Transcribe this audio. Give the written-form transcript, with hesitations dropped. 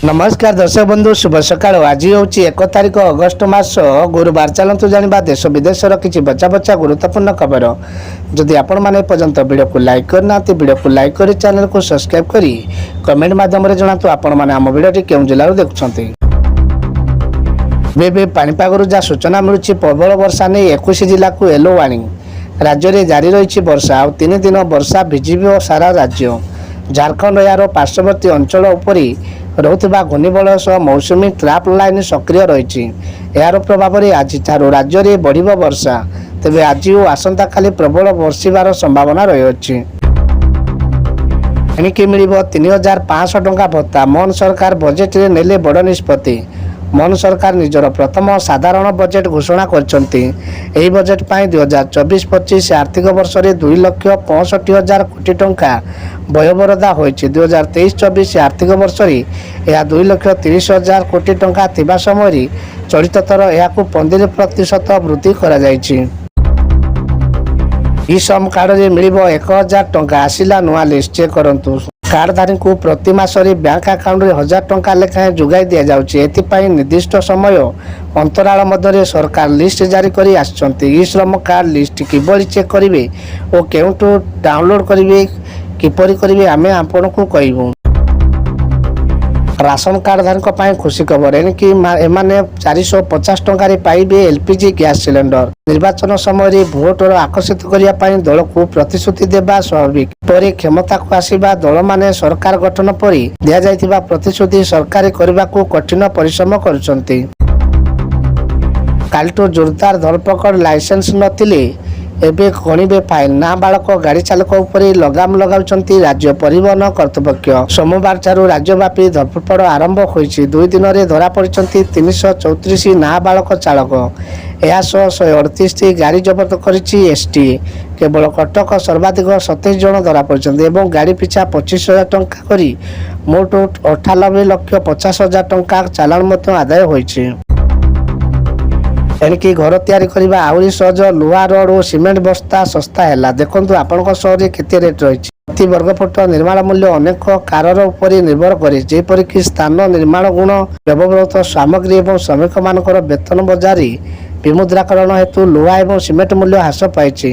नमस्कार दर्शक बंधु शुभ सकाळ। आज हूँ 1 तारिख अगस्ट मास गुरुवार। चलतु जाना देश विदेशर किसी बचा बचा गुरुत्वपूर्ण खबर। जदि आपण मैंने पर्यंत वीडियो को लाइक करना वीडियो को लाइक कर चैनल को सब्सक्राइब करी कमेंट माध्यम जनातु आपण मैंने आम वीडियो केउं जिल्लारू देखुछंती। बेबे पाणीपागरु जा सूचना मिलुछि प्रबल वर्षा नहीं 21 जिला को येलो वार्निंग। राज्य में जारी रही वर्षा और 3 दिन वर्षा भिजिब सारा राज्य। झारखंड यार पार्श्ववर्ती अंचल उपरी रोकथिबा घूर्णिबलय सह मौसुमी ट्रैप लाइन सक्रिय रही। यार प्रभाव में आज राज्य में बढ़ वर्षा। तेबे आज और आसंता काली प्रबल वर्षिबार संभावना रही। एणिकी मिल 3500 टंका भत्ता। मोहन सरकार बजेट रे नेले बड़ निष्पत्ति। मोहन सरकार निजर प्रथम साधारण बजेट घोषणा करछंती। एही बजेट पाई 2024-25 आर्थिक वर्ष रे 2,65,000 कोटी टंका व्ययबराद होईछि। 2023-24 आर्थिक वर्ष रे यह 2,30,000 कोटी टंका थिबा समय रे चलित थर यहाकू 15% वृद्धि करा जायछि। ई श्रम कार्ड रे मिलिबो 1,000 टंका। आसिला नुआ लिस्ट चेक करंतु। कार्डधारी को प्रति मासरे बैंक अकाउंट रे 1,000 टंका लेखाएं जोगाई दिया जाउछि। एथिपाई निर्दिष्ट समय अंतराल मध्य सरकार लिस्ट जारी करी आछंती। ई श्रम कार्ड लिस्ट किबळी चेक करिवे ओ केउंटू डाउनलोड करिवे किपरि करिवे आमे आपनको कहिबु। राशन कार्डधारी खुशी खबर। एणिकी एमाने 450 टंका पाइबे एलपीजी गैस सिलेंडर। निर्वाचन समय भोटर आकर्षित करने दल को प्रतिश्रुति देवा स्वाभाविक। पर क्षमता को आसवा दल माने सरकार गठन पर दि जाइथिबा प्रतिश्रुति सरकार करने को कठिन परिश्रम करुछंती। कालिटो जोरदार धरपकड़। लाइसेंस नथिले एबे गणिबे फाइन। नाबालक गाड़ी चालक उपरे लगाम लगाउछंती राज्य परिवहन कर्तृपक्ष। सोमवार ठारू राज्यव्यापी धरपकड़ आरंभ होईछि। 2 दिन में धरा पड़िछंती 334 नाबालक चालक। एहासह 138 गाड़ी जबत करिछि एसटी। केवल कटक सर्वाधिक 27 जन धरा पड़िछंती एवं गाड़ी पिछा 25,000 टंका करी मोट 98,50,000 टंका चालान मध्य आदाय होईछि। एणिकी घर तैयारी करबा आउरी सहज। लुहा रड और सीमेंट बस्ता सस्ता है। देखंतु आपनक सहर केते रेट रही। प्रति वर्गफुट निर्माण मूल्य अनेक कारर उपर निर्भर करे। जेपरिक स्थान, निर्माण गुण, व्यवहृत सामग्री और श्रमिक मानकर वेतन बजारी विमुद्राकरण हेतु लुहा और सीमेंट मूल्य ह्रास पाइछि।